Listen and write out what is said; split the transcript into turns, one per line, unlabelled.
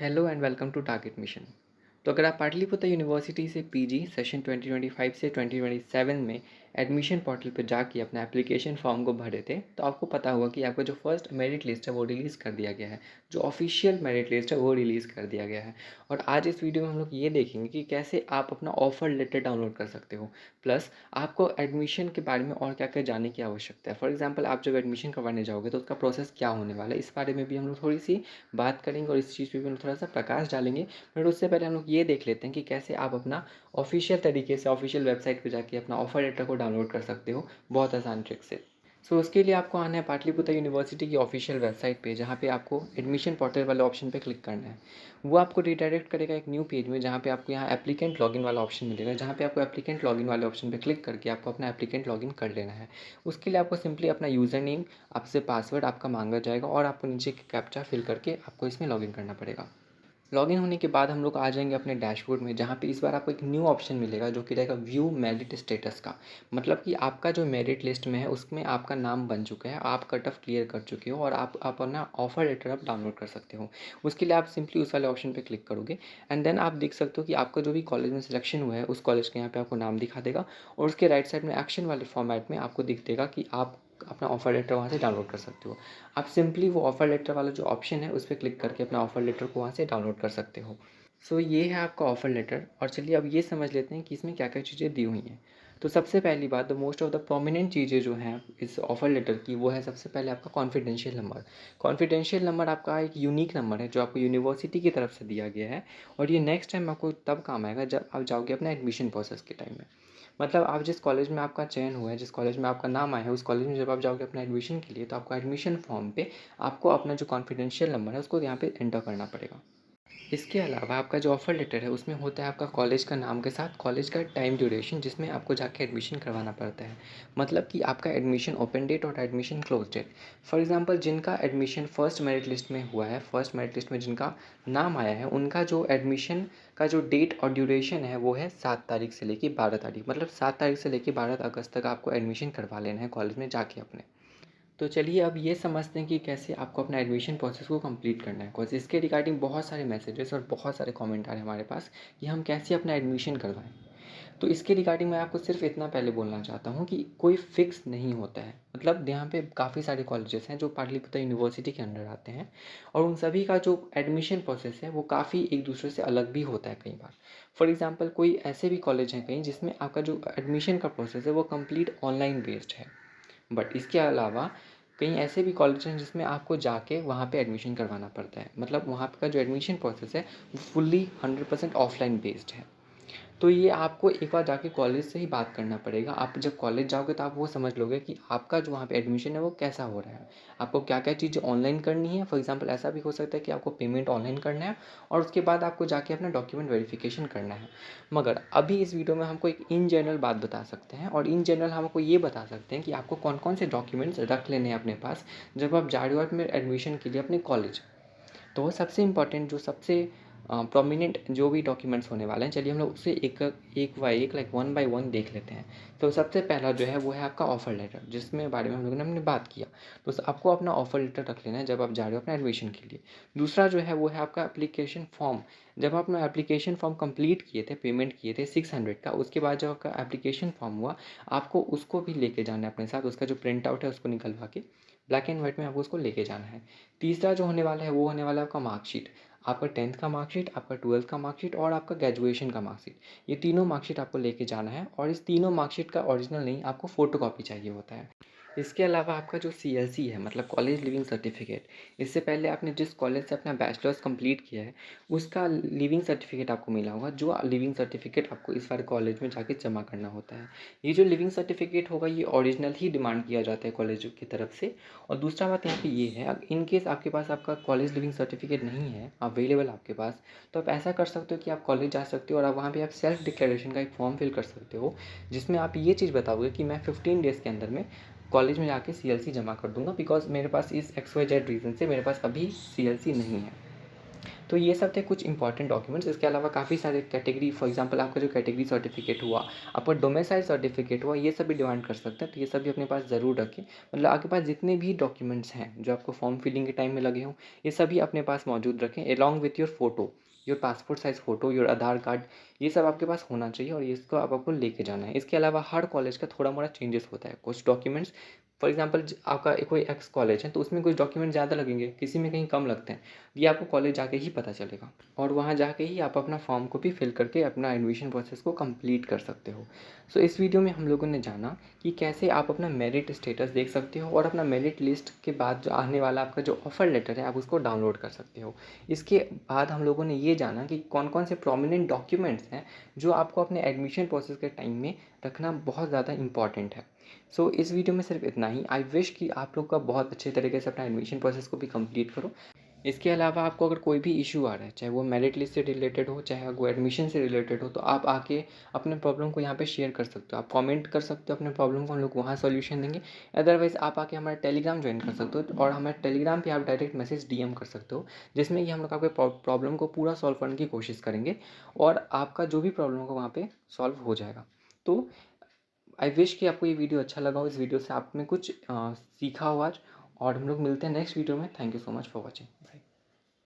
Hello and welcome to target mission. तो अगर आप पाटलिपुत्र यूनिवर्सिटी से पीजी सेशन 2025 से 2027 में एडमिशन पोर्टल पर जाके अपना एप्लीकेशन फॉर्म को भरे थे, तो आपको पता होगा कि आपका जो फर्स्ट मेरिट लिस्ट है वो रिलीज़ कर दिया गया है। जो ऑफिशियल मेरिट लिस्ट है वो रिलीज़ कर दिया गया है। और आज इस वीडियो में हम लोग ये देखेंगे कि कैसे आप अपना ऑफर लेटर डाउनलोड कर सकते हो, प्लस आपको एडमिशन के बारे में और क्या क्या जानने की आवश्यकता है। फॉर एग्जाम्पल, आप जब एडमिशन करवाने जाओगे तो उसका प्रोसेस क्या होने वाला है, इस बारे में भी हम लोग थोड़ी सी बात करेंगे और इस चीज़ पे भी हम थोड़ा सा प्रकाश डालेंगे। बट उससे पहले हम लोग ये देख लेते हैं कि कैसे आप अपना ऑफिशियल तरीके से ऑफिशियल वेबसाइट पे जाके अपना ऑफर लेटर को डाउनलोड कर सकते हो बहुत आसान ट्रिक से। सो उसके लिए आपको आना है पाटलिपुत्र यूनिवर्सिटी की ऑफिशियल वेबसाइट पे, जहाँ पे आपको एडमिशन पोर्टल वाले ऑप्शन पे क्लिक करना है। वो आपको रिडायरेक्ट करेगा एक न्यू पेज में, जहाँ पे आपको यहाँ एप्लीकेंट लॉगिन वाला ऑप्शन मिलेगा, जहाँ पे आपको एप्लीकेंट लॉगिन वाले ऑप्शन पे क्लिक करके आपको अपना एप्लीकेंट लॉगिन कर लेना है। उसके लिए आपको सिंपली अपना यूज़र नेम, आपसे पासवर्ड आपका मांगा जाएगा और आपको नीचे कैप्चा फिल करके आपको इसमें लॉगिन करना पड़ेगा। लॉगिन होने के बाद हम लोग आ जाएंगे अपने डैशबोर्ड में, जहाँ पे इस बार आपको एक न्यू ऑप्शन मिलेगा जो कि रहेगा व्यू मेरिट स्टेटस का। मतलब कि आपका जो मेरिट लिस्ट में है उसमें आपका नाम बन चुका है, आप कट ऑफ क्लियर कर चुके हो और आप अपना ऑफर लेटर आप डाउनलोड कर सकते हो। उसके लिए आप सिंपली उस वाले ऑप्शन पे क्लिक करोगे एंड देन आप देख सकते हो कि आपका जो भी कॉलेज में सिलेक्शन हुआ है उस कॉलेज के यहाँ पे आपको नाम दिखा देगा। और उसके राइट साइड में एक्शन वाले फॉर्मेट में आपको दिख देगा कि आप अपना ऑफर लेटर वहाँ से डाउनलोड कर सकते हो। आप सिंपली वो ऑफ़र लेटर वाला जो ऑप्शन है उस पर क्लिक करके अपना ऑफ़र लेटर को वहाँ से डाउनलोड कर सकते हो। सो ये है आपका ऑफ़र लेटर। और चलिए अब ये समझ लेते हैं कि इसमें क्या क्या चीज़ें दी हुई हैं। तो सबसे पहली बात, the most of the prominent चीज़ें जो हैं इस ऑफ़र लेटर की, वो है सबसे पहले आपका कॉन्फिडेंशियल नंबर। कॉन्फिडेंशियल नंबर आपका एक यूनिक नंबर है जो आपको यूनिवर्सिटी की तरफ से दिया गया है। और ये नेक्स्ट टाइम आपको तब काम आएगा जब आप जाओगे अपना एडमिशन प्रोसेस के टाइम में। मतलब आप जिस कॉलेज में आपका चयन हुआ है, जिस कॉलेज में आपका नाम आया है, उस कॉलेज में जब आप जाओगे अपना एडमिशन के लिए, तो आपको एडमिशन फॉर्म पे आपको अपना जो कॉन्फिडेंशियल नंबर है उसको यहाँ पे एंटर करना पड़ेगा। इसके अलावा आपका जो ऑफ़र लेटर है उसमें होता है आपका कॉलेज का नाम के साथ कॉलेज का टाइम ड्यूरेशन, जिसमें आपको जाके एडमिशन करवाना पड़ता है। मतलब कि आपका एडमिशन ओपन डेट और admission close date. For example, जिनका एडमिशन फर्स्ट मेरिट लिस्ट में हुआ है, फर्स्ट मेरिट लिस्ट में जिनका नाम आया है, उनका जो एडमिशन का जो डेट और ड्यूरेशन है वो है 7 तारीख से लेके 12 तारीख। मतलब 7 तारीख से लेके 12 अगस्त तक आपको एडमिशन करवा लेना है कॉलेज में जाके अपने। तो चलिए अब ये समझते हैं कि कैसे आपको अपना एडमिशन प्रोसेस को कंप्लीट करना है। बिकॉज इसके रिगार्डिंग बहुत सारे मैसेजेस और बहुत सारे कमेंट आ रहे हैं हमारे पास कि हम कैसे अपना एडमिशन करवाएं। तो इसके रिगार्डिंग मैं आपको सिर्फ इतना पहले बोलना चाहता हूँ कि कोई फिक्स नहीं होता है। मतलब यहाँ पे काफ़ी सारे कॉलेजेस हैं जो पाटलिपुत्र यूनिवर्सिटी के अंडर आते हैं, और उन सभी का जो एडमिशन प्रोसेस है वो काफ़ी एक दूसरे से अलग भी होता है कई बार। फॉर एग्जांपल, कोई ऐसे भी कॉलेज हैं कहीं जिसमें आपका जो एडमिशन का प्रोसेस है वो कंप्लीट ऑनलाइन बेस्ड है। बट इसके अलावा कई ऐसे भी कॉलेज हैं जिसमें आपको जाके वहाँ पे एडमिशन करवाना पड़ता है। मतलब वहाँ का जो एडमिशन प्रोसेस है वो फुल्ली 100% ऑफलाइन बेस्ड है। तो ये आपको एक बार जाके कॉलेज से ही बात करना पड़ेगा। आप जब कॉलेज जाओगे तो आप वो समझ लोगे कि आपका जो वहाँ पे एडमिशन है वो कैसा हो रहा है। आपको क्या-क्या चीज़ें ऑनलाइन करनी है। फॉर एग्ज़ाम्पल, ऐसा भी हो सकता है कि आपको पेमेंट ऑनलाइन करना है और उसके बाद आपको जाके अपना डॉक्यूमेंट वेरिफिकेशन करना है। मगर अभी इस वीडियो में हमको एक इन जनरल बात बता सकते हैं, और इन जनरल हम आपको ये बता सकते हैं कि आपको कौन-कौन से डॉक्यूमेंट्स रख लेने हैं अपने पास जब आप जा रहे हो अपने एडमिशन के लिए अपने कॉलेज। तो सबसे इम्पोर्टेंट, जो सबसे प्रोमिनेंट जो भी डॉक्यूमेंट्स होने वाले हैं, चलिए हम लोग उसे एक एक बाय एक, लाइक वन बाय वन देख लेते हैं। तो सबसे पहला जो है वो है आपका ऑफ़र लेटर, जिसमें बारे में हम लोगों ने हमने बात किया। तो आपको अपना ऑफ़र लेटर रख लेना है जब आप जा रहे हो अपना एडमिशन के लिए। दूसरा जो है वो है आपका एप्लीकेशन फॉर्म। जब आप अपना एप्लीकेशन फॉर्म कंप्लीट किए थे, पेमेंट किए थे 600 का, उसके बाद जब आपका एप्लीकेशन फॉर्म हुआ, आपको उसको भी लेके जाना है अपने साथ। उसका जो प्रिंट आउट है उसको निकलवा के ब्लैक एंड वाइट में आपको उसको लेके जाना है। तीसरा जो होने वाला है वो होने वाला है आपका मार्कशीट। आपका 10th का मार्कशीट, आपका 12th का मार्कशीट और आपका ग्रेजुएशन का मार्कशीट। ये तीनों मार्कशीट आपको लेके जाना है, और इस तीनों मार्कशीट का ओरिजिनल नहीं, आपको फ़ोटोकॉपी चाहिए होता है। इसके अलावा आपका जो सीएलसी है, मतलब कॉलेज लिविंग सर्टिफिकेट, इससे पहले आपने जिस कॉलेज से अपना बैचलर्स कंप्लीट किया है उसका लिविंग सर्टिफिकेट आपको मिला होगा। जो लिविंग सर्टिफिकेट आपको इस बार कॉलेज में जाके जमा करना होता है। ये जो लिविंग सर्टिफिकेट होगा ये ओरिजिनल ही डिमांड किया जाता है कॉलेज की तरफ से। और दूसरा बात यहाँ पे ये है, अगर इन केस आपके पास आपका कॉलेज लिविंग सर्टिफिकेट नहीं है अवेलेबल आपके पास, तो आप ऐसा कर सकते हो कि आप कॉलेज जा सकते हो और आप वहाँ पे आप सेल्फ डिक्लेरेशन का एक फॉर्म फिल कर सकते हो, जिसमें आप ये चीज़ बताओगे कि मैं 15 डेज़ के अंदर में कॉलेज में जाके सीएलसी जमा कर दूंगा, बिकॉज मेरे पास इस XYZ रीज़न से मेरे पास अभी सीएलसी नहीं है। तो ये सब थे कुछ इंपॉर्टेंट डॉक्यूमेंट्स। इसके अलावा काफ़ी सारे कैटेगरी, फॉर एग्जांपल आपका जो कैटेगरी सर्टिफिकेट हुआ, आपका डोमिसाइल सर्टिफिकेट हुआ, ये सब भी डिमांड कर सकते हैं। तो ये सब भी अपने पास ज़रूर रखें। मतलब आपके पास जितने भी डॉक्यूमेंट्स हैं जो आपको फॉर्म फिलिंग के टाइम में लगे हों, ये सभी अपने पास मौजूद रखें along with your photo, your passport size photo, your Aadhaar card, ये सब आपके पास होना चाहिए और इसको आपको लेके जाना है। इसके अलावा हर कॉलेज का थोड़ा मोड़ा चेंजेस होता है। कुछ डॉक्यूमेंट्स, फॉर एग्जांपल आपका कोई एक्स कॉलेज है तो उसमें कुछ डॉक्यूमेंट ज़्यादा लगेंगे, किसी में कहीं कम लगते हैं। ये आपको कॉलेज जाके ही पता चलेगा और वहाँ जाके ही आप अपना फॉर्म को भी फिल करके अपना एडमिशन प्रोसेस को कंप्लीट कर सकते हो। सो इस वीडियो में हम लोगों ने जाना कि कैसे आप अपना मेरिट स्टेटस देख सकते हो और अपना मेरिट लिस्ट के बाद जो आने वाला आपका जो ऑफर लेटर है आप उसको डाउनलोड कर सकते हो। इसके बाद हम लोगों ने ये जाना कि कौन कौन से प्रोमिनेंट डॉक्यूमेंट्स हैं जो आपको अपने एडमिशन प्रोसेस के टाइम में रखना बहुत ज़्यादा इंपॉर्टेंट है। सो इस वीडियो में सिर्फ इतना ही। आई विश कि आप लोग का बहुत अच्छे तरीके से अपना एडमिशन प्रोसेस को भी कंप्लीट करो। इसके अलावा आपको अगर कोई भी इशू आ रहा है, चाहे वो मेरिट लिस्ट से रिलेटेड हो, चाहे वो एडमिशन से रिलेटेड हो, तो आप आके अपने प्रॉब्लम को यहाँ पे शेयर कर सकते हो। आप कमेंट कर सकते हो अपने प्रॉब्लम को, हम लोग वहाँ सॉल्यूशन देंगे। अदरवाइज़ आप आके हमारा टेलीग्राम ज्वाइन कर सकते हो और हमारे टेलीग्राम पे आप डायरेक्ट मैसेज डीएम कर सकते हो, जिसमें कि हम लोग आपके प्रॉब्लम को पूरा सॉल्व करने की कोशिश करेंगे और आपका जो भी प्रॉब्लम होगा वहाँ पे सॉल्व हो जाएगा। तो आई विश कि आपको ये वीडियो अच्छा लगा हो। इस वीडियो से आपने कुछ सीखा हो आज और हम लोग मिलते हैं नेक्स्ट वीडियो में। Thank you so much for watching. Bye.